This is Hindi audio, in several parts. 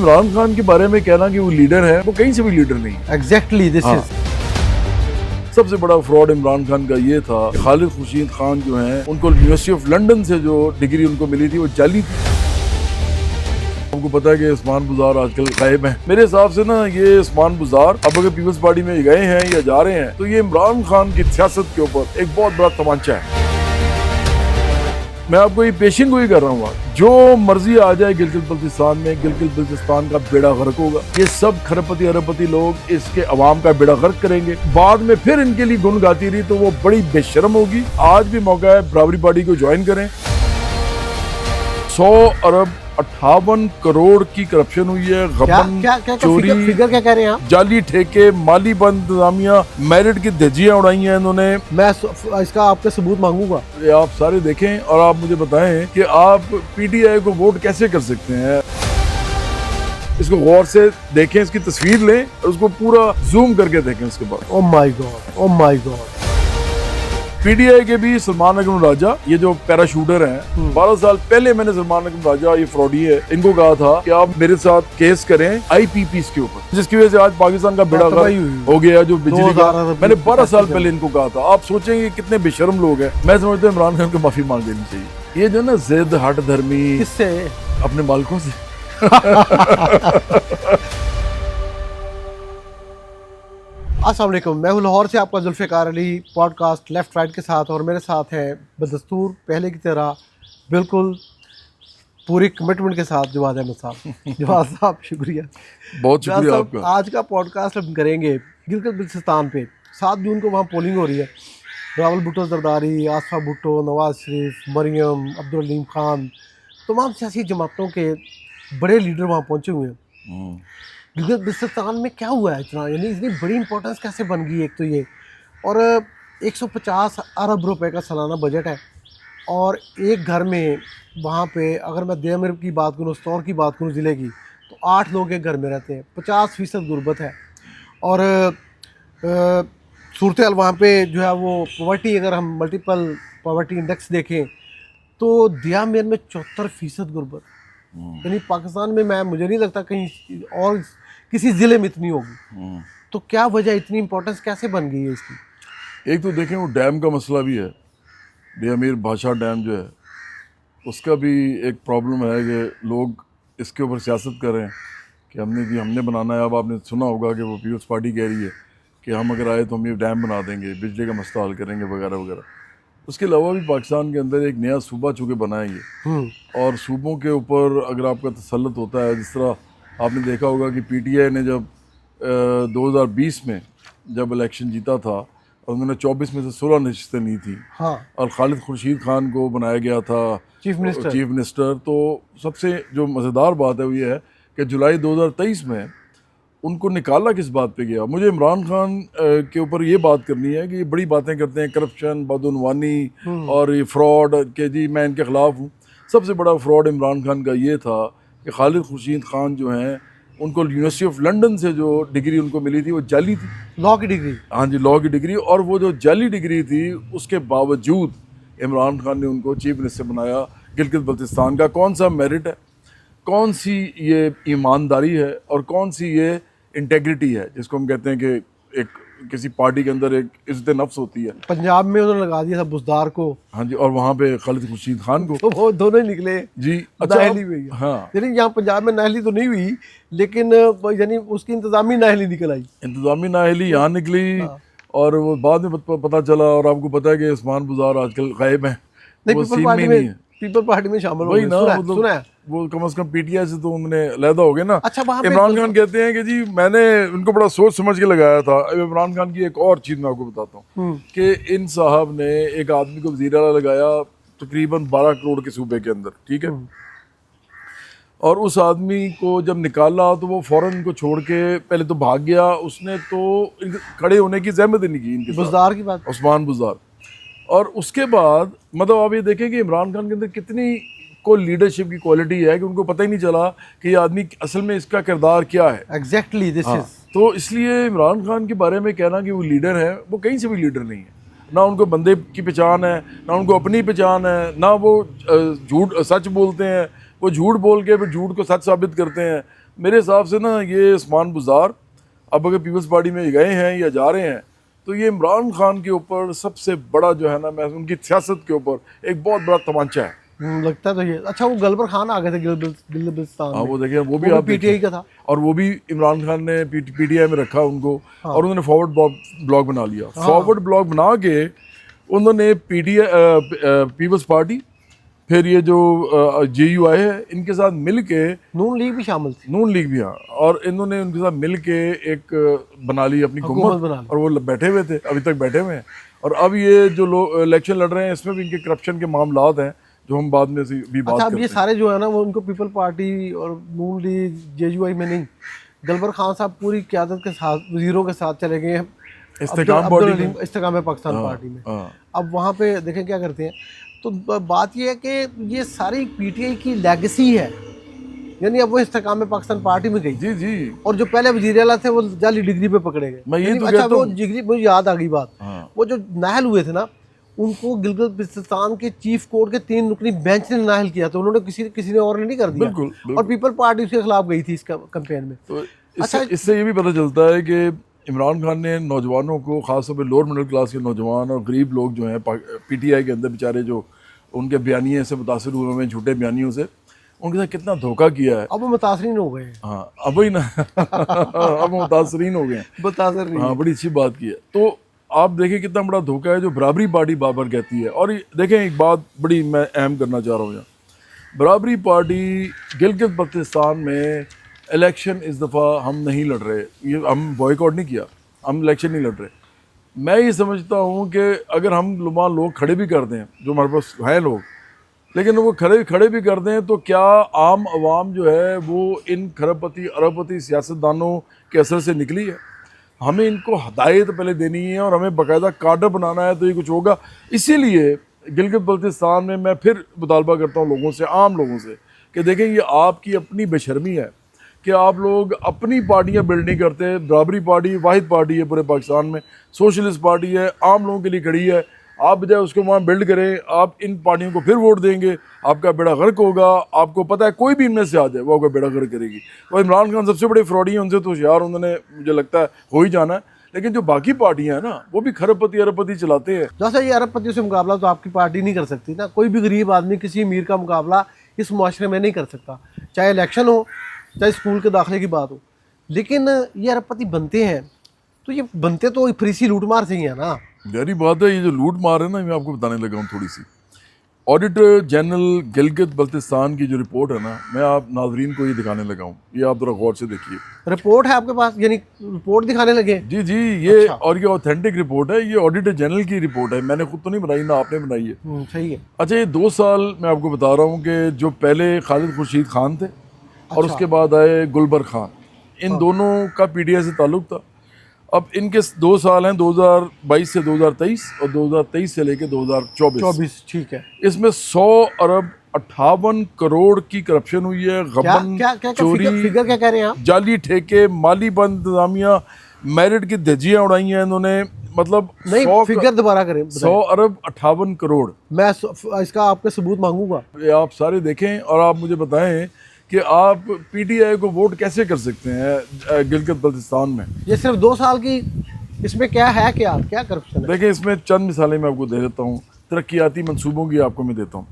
इमरान खान के बारे में कहना कि वो लीडर है, वो कहीं से भी लीडर नहीं है। एग्जैक्टली दिस इज सबसे बड़ा फ्रॉड इमरान खान का ये था कि खालिद खुर्शीद खान जो हैं उनको यूनिवर्सिटी ऑफ लंदन से जो डिग्री उनको मिली थी वो जाली थी। हमको पता है कि उस्मान बुज़ार आजकल गायब है। मेरे हिसाब से ना ये उस्मान बुज़ार अब अगर पीपल्स पार्टी में गए हैं या जा रहे हैं तो ये इमरान खान की सियासत के ऊपर एक बहुत बड़ा तमांचा है। मैं आपको ये पेशिंग गोई कर रहा हूँ, जो मर्जी आ जाए गिलगित बल्तिस्तान में, गिलगित बल्तिस्तान का बेड़ा गर्क होगा। ये सब खरबपति अरबपति लोग इसके अवाम का बेड़ा गर्क करेंगे। बाद में फिर इनके लिए गुन गाती रही तो वो बड़ी बेशर्म होगी। आज भी मौका है बराबरी पार्टी को ज्वाइन करें। 100 अरब 58 करोड़ की करप्शन हुई है। गबन, चोरी, फिगर क्या कह रहे हैं आप? जाली ठेके, माली बंद इंतजामिया, मेरिट की धज्जियां उड़ाई हैं इन्होंने। मैं इसका आपके सबूत मांगूंगा। आप सारे देखें और आप मुझे बताएं कि आप पीटीआई को वोट कैसे कर सकते हैं। इसको गौर से देखें, इसकी तस्वीर लें और उसको पूरा जूम करके देखें। उसके बाद oh my God, oh my God. PTI के भी सलमान अकरम राजा, ये जो पैराशूटर हैं, 12 साल पहले मैंने सलमान अकरम राजा, ये फ्रॉडी है, इनको कहा था कि आप मेरे साथ केस करें आईपीपीस के ऊपर, जिसकी वजह से आज पाकिस्तान का बेड़ा गर्क हो गया। जो बिजली का मैंने 12 साल पहले इनको कहा था। आप सोचेंगे कितने बेशर्म लोग हैं। मैं समझता हूँ इमरान खान को माफी मांग लेनी चाहिए। ये जो ना जिद हट धर्मी, किससे? अपने मालिकों से। अस्सलाम वालेकुम, मैं हूं लाहौर से आपका Zulfiqar Ali, podcast left right के साथ। और मेरे साथ है बदस्तूर पहले की तरह बिल्कुल पूरी कमिटमेंट के साथ जवाद अहमद साहब। जवाद साहब शुक्रिया, बहुत शुक्रिया आपका। आज का पॉडकास्ट हम करेंगे गिलगित बल्तिस्तान पे। 7 जून को वहाँ पोलिंग हो रही है। रावल भुट्टो जरदारी, आसफा भुट्टो, नवाज शरीफ, मरियम, अब्दुल हलीम खान, तमाम सियासी जमातों के बड़े लीडर वहाँ पहुँचे हुए हैं। गिलगित बल्तिस्तान में क्या हुआ है इतना, यानी इतनी बड़ी इंपॉर्टेंस कैसे बन गई? एक तो ये, और 150 अरब रुपए का सालाना बजट है, और एक घर में वहाँ पे अगर मैं देमर की बात करूँ, स्तौर की बात करूँ ज़िले की, तो 8 लोग एक घर में रहते हैं। 50% गुर्बत है। और सूरत हाल वहाँ पे जो है वो पॉवर्टी, अगर हम मल्टीपल पॉवर्टी इंडेक्स देखें तो दियामेर में 74% गुर्बत। यानी पाकिस्तान में मुझे नहीं लगता कहीं और किसी ज़िले में इतनी होगी। तो क्या वजह, इतनी इंपॉर्टेंस कैसे बन गई है इसकी? एक तो देखें वो डैम का मसला भी है। बेअमीर बादशाह डैम जो है उसका भी एक प्रॉब्लम है कि लोग इसके ऊपर सियासत कर रहे हैं कि हमने बनाना है। अब आपने सुना होगा कि वो पीपल्स पार्टी कह रही है कि हम अगर आए तो हम ये डैम बना देंगे, बिजली का मसला हल करेंगे वगैरह वगैरह। उसके अलावा भी पाकिस्तान के अंदर एक नया सूबा चूँकि बनाएंगे, और सूबों के ऊपर अगर आपका तसल्लुत होता है, जिस तरह आपने देखा होगा कि पीटीआई ने जब 2020 में जब इलेक्शन जीता था और उन्होंने 24 में से 16 नशिस्तें ली थी, हाँ, और खालिद खुर्शीद खान को बनाया गया था चीफ मिनिस्टर। तो सबसे जो मज़ेदार बात है वो ये है कि जुलाई 2023 में उनको निकाला किस बात पे गया। मुझे इमरान खान के ऊपर ये बात करनी है कि ये बड़ी बातें करते हैं, करप्शन, बदउनवानी और ये फ्रॉड के, जी मैं इनके ख़िलाफ़ हूँ। सबसे बड़ा फ्रॉड इमरान खान का ये था कि खालिद खुर्शीद खान जो हैं उनको यूनिवर्सिटी ऑफ लंदन से जो डिग्री उनको मिली थी वो जाली थी, लॉ की डिग्री। हाँ जी, लॉ की डिग्री। और वो जो जाली डिग्री थी उसके बावजूद इमरान खान ने उनको चीफ मिनिस्टर बनाया। गिलगित बल्तिस्तान का कौन सा मेरिट है, कौन सी ये ईमानदारी है और कौन सी ये इंटेग्रिटी है जिसको हम कहते हैं कि एक किसी पार्टी के अंदर एक इज्जत नफ्स होती है। पंजाब में उन्होंने लगा दिया था बुज़दार को, हाँ जी, और वहाँ पे खालिद खुर्शीद खान को। तो वो दोनों ही निकले जी। नाअहली हुई। हाँ, यानी यहाँ पंजाब में नाअहली तो नहीं हुई, लेकिन यानी उसकी इंतजामी नाअहली निकल आई। इंतजामी नाअहली यहाँ निकली। और वो बाद में पता चला। और आपको पता है कि उस्मान बुज़ार आजकल गायब है, वो सीन में नहीं है। पीपल पार्टी में शामिल हो गए ना, सुना है वो कम से कम पीटीआई से तो उन्होंने अलहदा हो गए ना। अच्छा, इमरान खान कहते हैं कि जी मैंने उनको बड़ा सोच समझ के लगाया था। अब इमरान खान की एक और चीज़ मैं आपको बताता हूँ कि इन साहब ने एक आदमी को वज़ीर आला लगाया तकरीबन 12 करोड़ के सूबे के अंदर, ठीक है। और उस आदमी को जब निकाला तो वो फ़ौरन को छोड़ के पहले तो भाग गया। उसने तो खड़े होने की ज़हमत ही नहीं की इनके बुज़दार की बात, उस्मान बुज़दार। और उसके बाद मतलब आप ये देखें कि इमरान खान के अंदर कितनी को लीडरशिप की क्वालिटी है कि उनको पता ही नहीं चला कि ये आदमी असल में इसका किरदार क्या है। Exactly this is. तो इसलिए इमरान खान के बारे में कहना कि वो लीडर है, वो कहीं से भी लीडर नहीं है। ना उनको बंदे की पहचान है, ना उनको अपनी पहचान है, ना वो झूठ सच बोलते हैं। वो झूठ बोल के फिर झूठ को सच साबित करते हैं। मेरे हिसाब से ना ये उस्मान बुज़ार अब अगर पीपल्स पार्टी में गए हैं या जा रहे हैं तो ये इमरान खान के ऊपर सबसे बड़ा जो है ना, मैं उनकी सियासत के ऊपर एक बहुत बड़ा तमांचा है। लगता है तो ये। अच्छा, वो गलबर खान आ गए थे गिलगिस्तान हाँ में। वो देखिए, वो भी आप पीटीआई का था और वो भी इमरान खान ने पीटीआई में रखा उनको। हाँ। और उन्होंने फॉरवर्ड ब्लॉक बना लिया। हाँ। फॉरवर्ड ब्लॉक बना के उन्होंने पीपल्स पार्टी, फिर ये जो JUI है, इनके साथ मिल के नून लीग भी शामिल थी। नून लीग भी, हाँ, और इन्होंने उनके साथ मिल के एक बना ली अपनी हुकूमत हुकूमत, बना ली। और वो बैठे हुए थे, अभी तक बैठे हुए हैं। और अब ये जो लोग इलेक्शन लड़ रहे हैं इसमें भी इनके करप्शन के मामलात हैं जो हम बाद में भी बात अच्छा, अब करते ये हैं। सारे जो है ना वो उनको पीपल पार्टी और नून लीग JUI में नहीं, गलबर खान साहब पूरी क़यादत के साथ वजीरों के साथ चले गए हैं इस्तेकाम पार्टी में। इस्तेकाम पाकिस्तान पार्टी में। अब वहाँ पे देखें क्या करते हैं। तो बात ये है कि ये सारी पीटीआई की लेगेसी है, यानी अब वो इस्तेकाम पाकिस्तान पार्टी में गई। जी जी। और जो पहले वजीर आला थे वो जाली डिग्री पे पकड़े गए। मैं ये यानी तो अच्छा, कहता वो हूँ। डिग्री मुझे याद आ गई बात। हाँ। वो जो नाहल हुए थे ना, उनको गिलगित बिल्तिस्तान के चीफ कोर्ट के 3 रुकनी बेंच ने नाहल किया था, उन्होंने किसी ने और ने नहीं कर दिया। बिल्कुल, बिल्कुल। और पीपल पार्टी उसके खिलाफ गई थी इस कैंपेन में। तो इससे ये भी पता चलता है कि इमरान खान ने नौजवानों को, खासतौर पर लोअर मिडिल क्लास के नौजवान और गरीब लोग जो हैं पीटीआई के अंदर बेचारे, जो उनके बयानिए से मुतासर हुए हैं, झूठे बयानियों से, उनके साथ कितना धोखा किया है। अब वो मुतासरीन हो गए हैं। हाँ, अब ही ना अब मुतासरीन हो गए हैं। मुतासर नहीं। हाँ, बड़ी अच्छी बात की है। तो आप देखिए कितना बड़ा धोखा है जो बराबरी पार्टी बाबर कहती है। और देखें, एक बात बड़ी मैं अहम करना चाह रहा हूँ यहाँ, बराबरी पार्टी गिलगित बल्तिस्तान में इलेक्शन इस दफ़ा हम नहीं लड़ रहे, ये हम बॉयकॉट नहीं किया, हम इलेक्शन नहीं लड़ रहे। मैं ये समझता हूँ कि अगर हम लोग खड़े भी कर दें, जो हमारे पास हैं लोग, लेकिन वो खड़े भी कर दें, तो क्या आम आवाम जो है वो इन खरबपति अरबपति सियासतदानों के असर से निकली है? हमें इनको हदायत पहले देनी है और हमें बाकायदा काडर बनाना है, तो ये कुछ होगा। इसीलिए गिलगित बल्तिस्तान में मैं फिर मुतालबा करता हूँ लोगों से, आम लोगों से, कि देखें ये आपकी अपनी बेशर्मी है कि आप लोग अपनी पार्टियां बिल्ड नहीं करते। बराबरी पार्टी वाहिद पार्टी है पूरे पाकिस्तान में, सोशलिस्ट पार्टी है, आम लोगों के लिए खड़ी है। आप बजाय उसको वहाँ बिल्ड करें, आप इन पार्टियों को फिर वोट देंगे, आपका बेड़ा गर्क होगा। आपको पता है कोई भी इनमें से आ जाए वो आपका बेड़ा गर्क करेगी। और इमरान खान सबसे बड़े फ्रॉडी हैं, उनसे तो होशियार उन्होंने मुझे लगता है हो ही जाना है। लेकिन जो बाकी पार्टियां हैं ना, वो भी खरबपति अरबपति चलाते हैं। जैसे ये अरबपतियों से मुकाबला तो आपकी पार्टी नहीं कर सकती ना। कोई भी गरीब आदमी किसी अमीर का मुकाबला इस मुआशरे में नहीं कर सकता, चाहे इलेक्शन हो, चाहे स्कूल के दाखिले की बात हो। लेकिन ये अरबपति बनते हैं तो ये बनते तो फ्रीसी लूटमार से ही है ना। गहरी बात है, ये जो लूट मार है ना, मैं आपको बताने लगा हूँ थोड़ी सी। ऑडिटर जनरल गिलगित बल्तिस्तान की जो रिपोर्ट है ना, मैं आप नाजरीन को ये दिखाने लगा हूँ, ये आप जरा गौर से देखिए। रिपोर्ट है आपके पास, यानी रिपोर्ट दिखाने लगे? जी जी, ये अच्छा। और ये ऑथेंटिक रिपोर्ट है, ये ऑडिटर जनरल की रिपोर्ट है, मैंने खुद तो नहीं बनाई ना आपने बनाई है। सही है। अच्छा, ये 2 साल मैं आपको बता रहा हूँ कि जो पहले खालिद खुर्शीद खान थे और अच्छा। उसके बाद आए गुलबर खान, इन दोनों का पीटीआई से ताल्लुक था। अब इनके 2 साल हैं, 2022 से 2023 और 2023 से लेके 2024। ठीक है। इसमें 100 अरब 58 करोड़ की करप्शन हुई है। गबन, चोरी, फिगर क्या कह रहे हैं आप? जाली ठेके, माली बंद इंतजामिया, मेरिट की धज्जियां उड़ाई हैं इन्होंने। मतलब नहीं, फिगर दोबारा करें। 100 अरब 58 करोड़। मैं इसका आपके सबूत मांगूंगा। आप सारे देखें और आप मुझे बताएं कि आप पीटीआई को वोट कैसे कर सकते हैं गिलगित बल्तिस्तान में। ये सिर्फ 2 साल की, इसमें क्या है, क्या करप्शन है? देखिए, इसमें चंद मिसालें मैं आपको दे देता हूँ, तरक्याती मंसूबों की आपको मैं देता हूँ।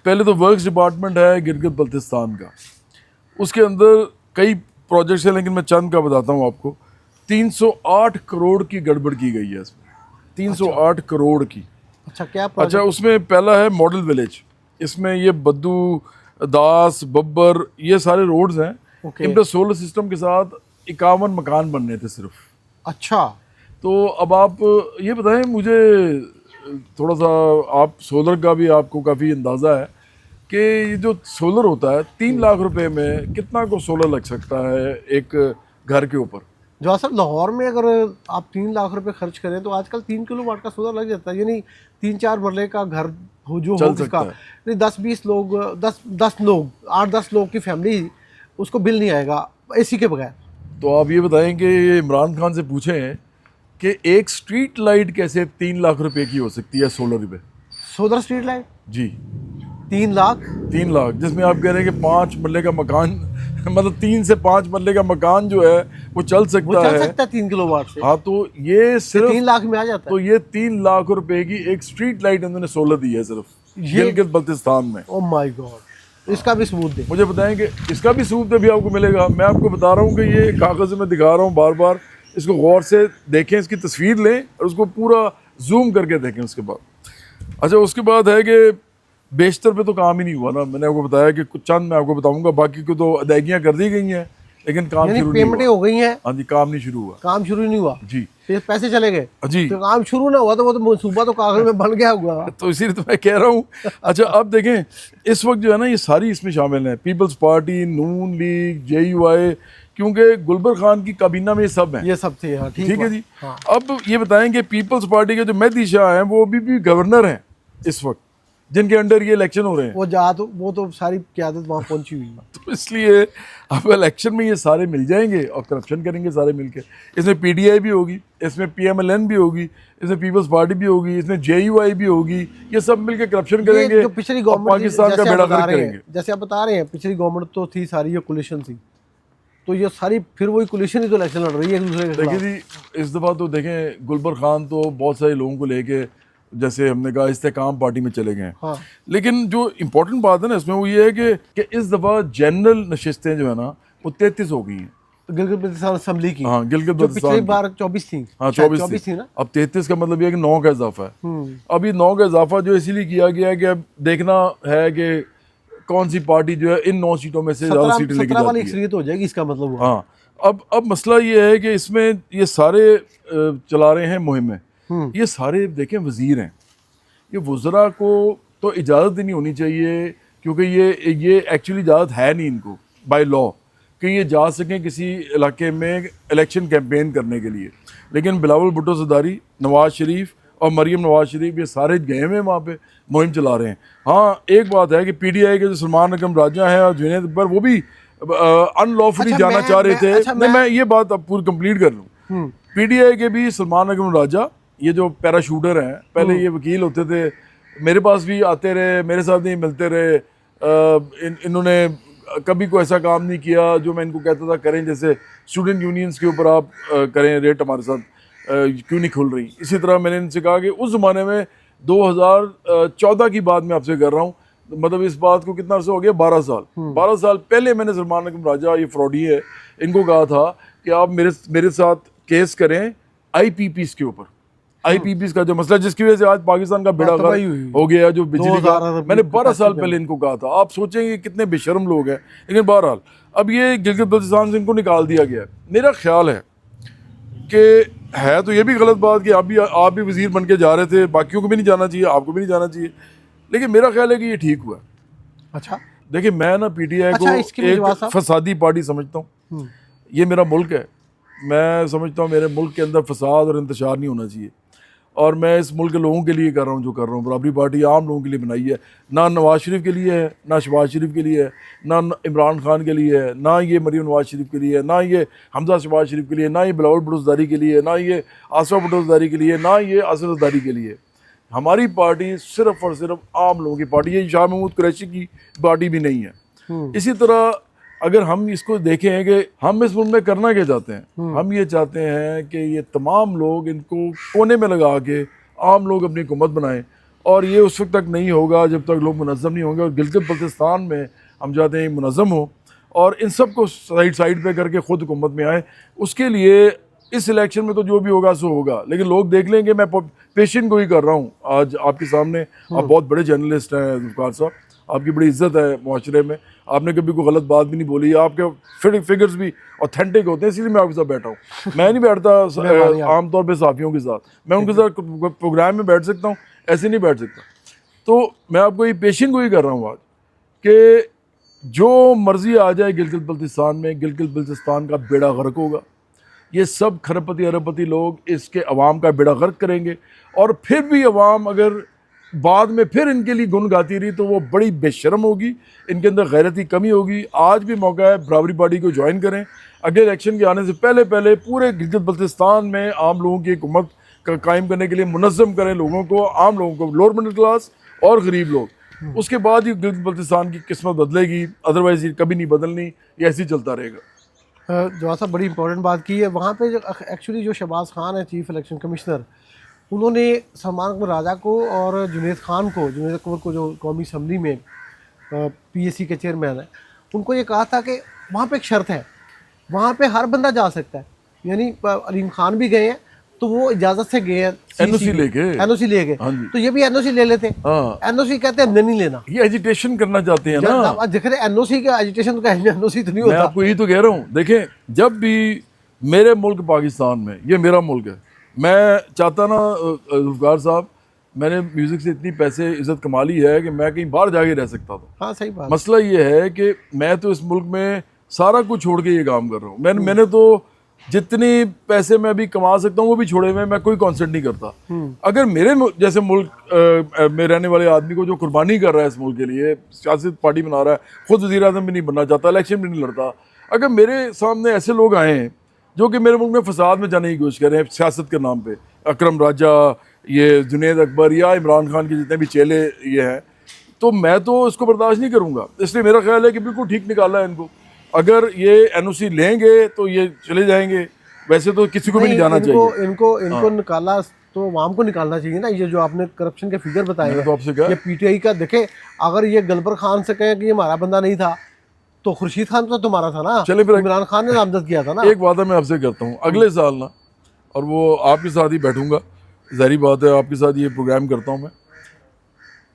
पहले तो वर्क्स डिपार्टमेंट है गिलगित बल्तिस्तान का, उसके अंदर कई प्रोजेक्ट्स हैं, लेकिन मैं चंद का बताता हूँ आपको। 308 करोड़ की गड़बड़ की गई है इसमें, 308 करोड़ की। अच्छा, क्या अच्छा, उसमें पहला है मॉडल विलेज, इसमें ये बद्दू, दास, बब्बर, ये सारे रोड्स हैं। ओके। इन पर सोलर सिस्टम के साथ 51 मकान बनने थे सिर्फ। अच्छा, तो अब आप ये बताएं मुझे थोड़ा सा, आप सोलर का भी आपको काफ़ी अंदाज़ा है कि ये जो सोलर होता है 3 लाख रुपए में कितना को सोलर लग सकता है एक घर के ऊपर? जो असल लाहौर में अगर आप 3 लाख रुपए खर्च करें तो आजकल 3 किलोवाट का सोलर लग जाता है, यानी 3-4 मरले का घर हो जो चल हो सकता जिसका, नहीं 10-20 लोग, 10 लोग, 8-10 लोग की फैमिली, उसको बिल नहीं आएगा एसी के बगैर। तो आप ये बताएं कि इमरान खान से पूछें कि एक स्ट्रीट लाइट कैसे 3 लाख रुपए की हो सकती है सोलर पे? सोलर स्ट्रीट लाइट जी, 3 लाख, 3 लाख, जिसमें आप कह रहे हैं कि 5 मरले का मकान मतलब 3 से 5 मरले का मकान जो है वो चल वो सकता चल है। सकता है 3 किलोवाट से। हाँ, तो ये सिर्फ 3 लाख में आ जाता तो है। ये 3 लाख रुपए की एक स्ट्रीट लाइट उन्होंने सोलर दी है सिर्फ ये- गिलगित बल्तिस्तान में। ओ माय गॉड, इसका भी सबूत दे। मुझे बताएं कि इसका भी सबूत भी आपको मिलेगा। मैं आपको बता रहा हूँ कि ये कागज़ में दिखा रहा हूँ बार बार, इसको गौर से देखें, इसकी तस्वीर लें और उसको पूरा जूम करके देखें। उसके बाद अच्छा, उसके बाद है कि बेशतर पे तो काम ही नहीं हुआ ना। मैंने आपको बताया कि कुछ चंद मैं आपको बताऊंगा, बाकी को तो अदायगियाँ कर दी गई हैं लेकिन काम यानी शुरू नहीं पेमेंटें हुआ। हो गई हैं, हाँ जी, काम नहीं शुरू हुआ काम शुरू नहीं हुआ, जी। फिर पैसे चले गए जी, तो काम शुरू ना हुआ तो वो तो मनसूबा तो कागज में बन गया हुआ। तो इसीलिए तो मैं कह रहा हूँ। अच्छा, अब देखें इस वक्त जो है ना ये सारी इसमें शामिल हैं, पीपल्स पार्टी, नून लीग, JUI, क्योंकि गुलबर खान की काबीना में ये सब हैं। ये सब थे, हाँ ठीक है जी। हाँ। अब ये बताएं कि पीपल्स पार्टी के जो मेहदी शाह हैं वो अभी भी गवर्नर हैं इस वक्त, जिनके अंडर ये इलेक्शन हो रहे हैं। वो तो सारी क्यादत वहाँ पहुंची हुई है। तो इसलिए अब इलेक्शन में ये सारे मिल जाएंगे और करप्शन करेंगे सारे मिलके। इसमें PDI भी होगी, इसमें PMLN भी होगी, इसमें पीपल्स पार्टी भी होगी, इसमें JUI भी होगी। ये सब मिलके करप्शन करेंगे जो पिछली और गवर्नमेंट पाकिस्तान का बेड़ा गर्क करेंगे। जैसे आप बता रहे हैं, पिछली गवर्नमेंट तो थी सारी ये कोलिशन थी, तो ये सारी फिर वही कोलिशन ही तो इलेक्शन लड़ रही है एक दूसरे के देखिए खिलाफ। जी, इस दफ़ा तो देखें गुलबर खान तो बहुत सारे लोगों को लेके, जैसे हमने कहा, इस्तेकाम पार्टी में चले गए हैं। हाँ। लेकिन जो इम्पोर्टेंट बात है ना इसमें वो ये है कि इस दफ़ा जनरल नशिस्तें जो है ना वो 33 हो गई हैं। तो गिलगित बल्तिस्तान असेंबली की, हाँ, गिलगित जो पिछली बल्तिस्तान बार 24 थी। हाँ, शायद 24 थी ना। अब 33 का मतलब ये है कि 9 का इजाफा है। हम्म। अब ये 9 का इजाफा जो इसीलिए किया गया है कि अब देखना है कि कौन सी पार्टी जो है इन 9 सीटों में से ज़्यादा सीटें लेके 17 वाली जाती है। अक्सरियत हो जाएगी, इसका मतलब हुआ। हाँ, अब मसला ये है कि इसमें ये सारे चला रहे हैं मुहिमें। ये सारे देखें वजीर हैं, ये वज़रा को तो इजाज़त ही नहीं होनी चाहिए, क्योंकि ये एक्चुअली इजाज़त है नहीं इनको बाय लॉ कि ये जा सकें किसी इलाके में इलेक्शन कैंपेन करने के लिए। लेकिन बिलावल भुट्टो ज़रदारी, नवाज़ शरीफ और मरीम नवाज़ शरीफ ये सारे गए हुए वहाँ पे मुहिम चला रहे हैं। हाँ, एक बात है कि PDI के जो सलमान अकरम राजा हैं और जुनैद अकबर वो भी अनलॉफुली जाना चाह रहे थे। मैं ये बात अब पूरी कंप्लीट कर लूँ। PDI के भी सलमान अकरम राजा, ये जो पैराशूटर हैं, पहले ये वकील होते थे, मेरे पास भी आते रहे, मेरे साथ नहीं मिलते रहे। इन्होंने कभी कोई ऐसा काम नहीं किया जो मैं इनको कहता था करें, जैसे स्टूडेंट यूनियंस के ऊपर आप करें रेट हमारे साथ क्यों नहीं खुल रही। इसी तरह मैंने इनसे कहा कि उस ज़माने में 2014 की बात मैं आपसे कर रहा हूँ, मतलब इस बात को कितना अर्सा हो गया, 12 साल। 12 साल पहले मैंने सलमान अकरम राजा, ये फ्रॉडी है, इनको कहा था कि आप मेरे साथ केस करें IPPs के ऊपर। IPPs का जो मसला जिसकी वजह से आज पाकिस्तान का बेड़ा गर्क हो गया, जो बिजली का, मैंने 12 साल पहले इनको कहा था। आप सोचेंगे कितने बेशर्म लोग हैं। लेकिन बहरहाल अब ये गिलगित बल्तिस्तान से इनको निकाल दिया गया। मेरा ख्याल है कि है तो ये भी गलत बात कि आप भी वजीर बन के जा रहे थे, बाकियों को भी नहीं जाना चाहिए, आपको भी नहीं जाना चाहिए। लेकिन मेरा ख्याल है कि ये ठीक हुआ। अच्छा, देखिए मैं ना PTI को एक फसादी पार्टी समझता हूँ। ये मेरा मुल्क है, मैं समझता हूँ मेरे मुल्क के अंदर फसाद और इंतशार नहीं होना चाहिए, और मैं इस मुल्क के लोगों के लिए कर रहा हूँ जो कर रहा हूँ। बराबरी पार्टी आम लोगों के लिए बनाई है, ना नवाज शरीफ के लिए है, ना शहबाज शरीफ के लिए है, ना इमरान खान के लिए है, ना ये मरीम नवाज शरीफ के लिए है, ना ये हमजा शहबाज शरीफ के लिए, ना ये बिलावल भुट्टो ज़रदारी के लिए, ना ये आसिफ भुट्टो ज़रदारी के लिए, ना ये आसिफ ज़रदारी के लिए। हमारी पार्टी सिर्फ और सिर्फ आम लोगों की पार्टी है, शाह महमूद कुरैशी की पार्टी भी नहीं है। इसी तरह अगर हम इसको देखें कि हम इस मुल्क में करना क्या चाहते हैं, हम ये चाहते हैं कि ये तमाम लोग इनको कोने में लगा के आम लोग अपनी हुकूमत बनाएं, और ये उस वक्त तक नहीं होगा जब तक लोग मुनज़्ज़म नहीं होंगे। और गिलगित बल्तिस्तान में हम चाहते हैं मुनज़्ज़म हो और इन सब को साइड पे करके ख़ुद हुकूमत में आए। उसके लिए इस इलेक्शन में तो जो भी होगा सो होगा, लेकिन लोग देख लेंगे। मैं पेशेंट को ही कर रहा हूँ आज आपके सामने। आप बहुत बड़े जर्नलिस्ट हैं ज़ुल्फ़िकार साहब, आपकी बड़ी इज्जत है मुआशरे में, आपने कभी कोई गलत बात भी नहीं बोली, आपके फिगर्स भी ऑथेंटिक होते हैं, इसलिए मैं आपके साथ बैठा हूँ। मैं नहीं बैठता आमतौर पे साफ़ियों के साथ, मैं उनके साथ प्रोग्राम में बैठ सकता हूँ, ऐसे नहीं बैठ सकता। तो मैं आपको ये पेशेंट को ही कर रहा हूँ आज कि जो मर्ज़ी आ जाए गिलगित बल्तिस्तान में, गिलगित बल्तिस्तान का बेड़ा गर्क होगा। ये सब खरबपति अरबपति लोग इसके अवाम का बेड़ा गर्क करेंगे, और फिर भी अवाम अगर बाद में फिर इनके लिए गुन गाती रही तो वो बड़ी बेशर्म होगी, इनके अंदर गैरत की कमी होगी। आज भी मौका है, बराबरी पार्टी को ज्वाइन करें। अगले इलेक्शन के आने से पहले पूरे गिलगित बल्तिस्तान में आम लोगों की हुकूमत का कायम करने के लिए मुनज़्ज़म करें लोगों को, आम लोगों को, लोअर मिडिल क्लास और गरीब लोग। उसके बाद ही गिलगित बल्तिस्तान की किस्मत बदलेगी, अदरवाइज ये कभी नहीं बदलनी, ये ऐसे ही चलता रहेगा। जवाब साहब बड़ी इंपॉर्टेंट बात की है। वहाँ पे जो एक्चुअली जो शहबाज खान है चीफ इलेक्शन कमिश्नर, उन्होंने सलमान अकबर राजा को और जुनैद खान को, जुनैद अकबर को जो कौमी असम्बली में PAC के चेयरमैन है, उनको ये कहा था कि वहाँ पे एक शर्त है, वहाँ पे हर बंदा जा सकता है। यानी अलीम खान भी गए हैं तो वो इजाज़त से गए हैं, NOC लेके। NOC ले गए, हाँ जी। तो ये भी NOC ले लेते। हाँ, NOC कहते हैं हमने नहीं लेना, ये एजिटेशन करना चाहते हैं ना। अब देख रहे NOC का एजुटेशन का NOC तो नहीं मैं होता। आपको यही तो कह रहा हूँ, देखें जब भी मेरे मुल्क पाकिस्तान में, ये मेरा मुल्क है, मैं चाहता ना जुल्फ़िकार साहब, मैंने म्यूज़िक से इतनी पैसे इज़्ज़त कमा ली है कि मैं कहीं बाहर जाके रह सकता था। हाँ सही बात। मसला ये है कि मैं तो इस मुल्क में सारा कुछ छोड़ के ये काम कर रहा हूँ। मैंने तो जितनी पैसे मैं अभी कमा सकता हूँ वो भी छोड़े हुए, मैं कोई कॉन्सेंट नहीं करता। अगर मेरे जैसे मुल्क में रहने वाले आदमी को जो कुर्बानी कर रहा है इस मुल्क के लिए, सियासत पार्टी बना रहा है, खुद वज़ीर आज़म भी नहीं बनना चाहता, इलेक्शन भी नहीं लड़ता, अगर मेरे सामने ऐसे लोग आए हैं जो कि मेरे मुल्क में फसाद में जाने की कोशिश कर रहे हैं सियासत के नाम पे, अकरम राजा, ये जुनैद अकबर या इमरान खान के जितने भी चेले ये हैं, तो मैं तो इसको बर्दाश्त नहीं करूँगा। इसलिए मेरा ख्याल है कि बिल्कुल ठीक निकाला है इनको। अगर ये NOC लेंगे तो ये चले जाएंगे, वैसे तो किसी को भी नहीं जाना चाहिए। इनको निकाला तो वाम को निकालना चाहिए ना। ये जो आपने करप्शन के फिगर बताए मैंने तो आपसे कहा, ये PTI का देखे, अगर ये गलबर खान से कहे कि ये हमारा बंदा नहीं था तो खुर्शीद खान तो तुम्हारा था ना, चले फिर इमरान खान ने नामजद किया था ना। एक वादा मैं आपसे करता हूँ, अगले साल ना, और वो आपके साथ ही बैठूंगा, ज़ाहिर बात है आपके साथ ये प्रोग्राम करता हूँ मैं,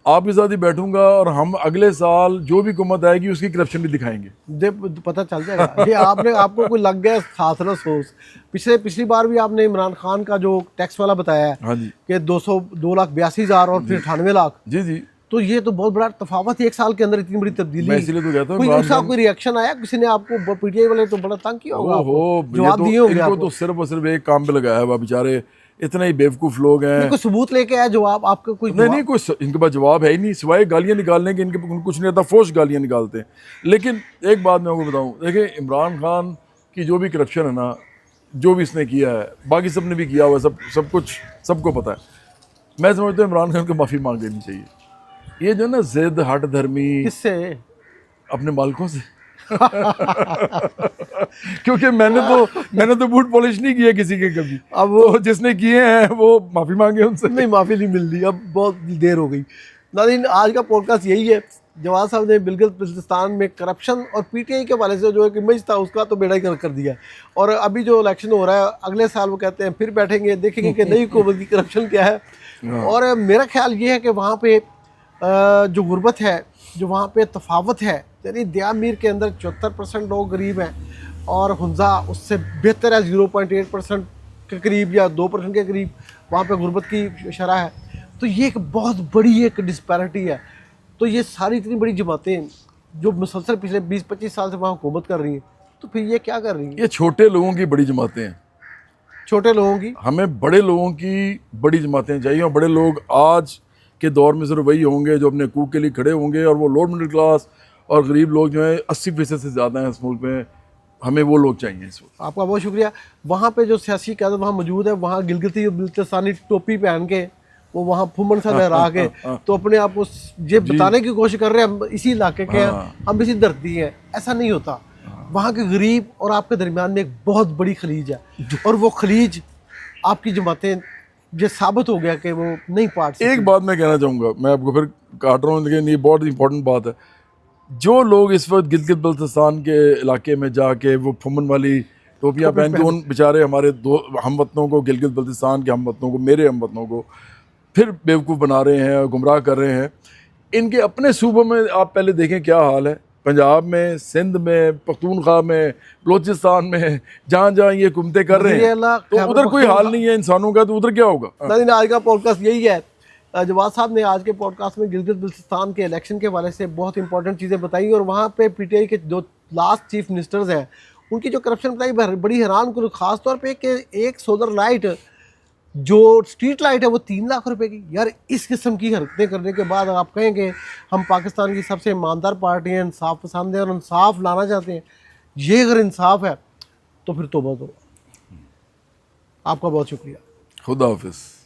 आपके साथ ही बैठूंगा और हम अगले साल जो भी हुकूमत आएगी उसकी करप्शन भी दिखाएंगे। पता चल जाएगा। ये आपको कोई लग गया हाथरस सोच। पिछली बार भी आपने इमरान खान का जो टैक्स वाला बताया है, हाँ जी, कि 2,82,000 और फिर 98 लाख, जी जी, तो ये तो बहुत बड़ा तफावत है एक साल के अंदर, इतनी बड़ी तब्दीली। मैं इसलिए तो कहता हूँ, कोई रिएक्शन आया किसी ने आपको? PTI वाले तो बड़ा तंग किया होगा, ओहो, जवाब दिए होंगे इनको तो सिर्फ और सिर्फ एक काम पे लगाया हुआ, बेचारे इतने ही बेवकूफ़ लोग हैं। कोई सबूत लेके आया जवाब आपका? कोई नहीं, कोई इनके पास जवाब है ही नहीं, सिवाय गालियाँ निकालने के इनके कुछ नहीं आता, फोर्स गालियाँ निकालते हैं। लेकिन एक बात मैं आपको बताऊँ, देखिए इमरान खान की जो भी करप्शन है ना, जो भी इसने किया है, बाकी सब ने भी किया हुआ है, सब कुछ सबको पता है। मैं समझता हूँ इमरान खान को माफ़ी मांग लेनी चाहिए। ये जो ना जिद हट धर्मी, किससे? अपने मालिकों से। क्योंकि मैंने तो बूट पॉलिश नहीं किया किसी के कभी। अब वो जिसने किए हैं वो माफ़ी मांगे उनसे। नहीं, माफ़ी नहीं मिल रही, अब बहुत देर हो गई। नाज़रीन, आज का पॉडकास्ट यही है। जवाब साहब ने गिलगित बल्तिस्तान में करप्शन और PTI के वाले से जो एक इमेज था उसका तो बेड़ा ही कर दिया। और अभी जो इलेक्शन हो रहा है, अगले साल वो कहते हैं फिर बैठेंगे, देखेंगे कि नई हुकूमत की करप्शन क्या है। और मेरा ख्याल ये है कि वहाँ पे जो गुर्बत है, जो वहाँ पे तफावत है, यानी दिया मीर के अंदर 74% लोग गरीब हैं और हुंजा उससे बेहतर है, 0.8% के करीब या 2% के करीब वहाँ पे गुर्बत की शरह है। तो ये एक बहुत बड़ी एक डिस्पैरिटी है। तो ये सारी इतनी बड़ी जमातें जो मुसलसल पिछले 20-25 साल से वहाँ हुकूमत कर रही हैं, तो फिर ये क्या कर रही हैं? ये छोटे लोगों की बड़ी जमातें हैं, छोटे लोगों की। हमें बड़े लोगों की बड़ी जमातें चाहिए। और बड़े लोग आज के दौर में सिर्फ वही होंगे जो अपने हकूक़ के लिए खड़े होंगे, और वो लोअर मिडिल क्लास और गरीब लोग जो हैं 80% से ज़्यादा हैं इस मुल्क में, हमें वो लोग चाहिए इस वक्त। आपका बहुत शुक्रिया। वहाँ पे जो सियासी क़यादत वहाँ मौजूद है, वहाँ गिलगिती और बल्तिस्तानी टोपी पहन के वो वहाँ फुमन सा लहरा के तो अपने आप को ये बताने की कोशिश कर रहे हैं हम इसी इलाके के हैं, हम इसी धरती हैं। ऐसा नहीं होता। वहाँ के गरीब और आपके दरमियान में एक बहुत बड़ी खलीज है, और वो खलीज आपकी जमातें ये साबित हो गया कि वो नहीं पाट सकती। एक बात मैं कहना चाहूँगा, मैं आपको फिर काट रहा हूँ लेकिन ये बहुत इंपॉर्टेंट बात है। जो लोग इस वक्त गिलगित बल्तिस्तान के इलाके में जाके वो फुमन वाली टोपियाँ पहन के उन बेचारे हमारे दो हमवतनों को, गिलगित बल्तिस्तान के हमवतनों को, मेरे हमवतनों को फिर बेवकूफ़ बना रहे हैं, गुमराह कर रहे हैं। इनके अपने सूबों में आप पहले देखें क्या हाल है, पंजाब में, सिंध में, पख्तूनख्वा में, बलोचिस्तान में, जहाँ जहाँ ये हुकूमतें कर रहे हैं, तो उधर कोई हाल नहीं है इंसानों का, तो उधर क्या होगा? नाज़रीन, आज का पॉडकास्ट यही है। जवाद साहब ने आज के पॉडकास्ट में गिलगित बल्तिस्तान के इलेक्शन के हवाले से बहुत इंपॉर्टेंट चीज़ें बताई, और वहाँ पे PTI के जो लास्ट चीफ मिनिस्टर्स हैं उनकी जो करप्शन बताई बड़ी हैरान कुन, खास तौर पे कि एक सोलर लाइट जो स्ट्रीट लाइट है वो 3 लाख रुपए की। यार, इस किस्म की हरकतें करने के बाद आप कहेंगे हम पाकिस्तान की सबसे ईमानदार पार्टी हैं, इंसाफ पसंद है और इंसाफ लाना चाहते हैं, ये अगर इंसाफ है तो फिर तौबा। आपका बहुत शुक्रिया। खुदा हाफिज़।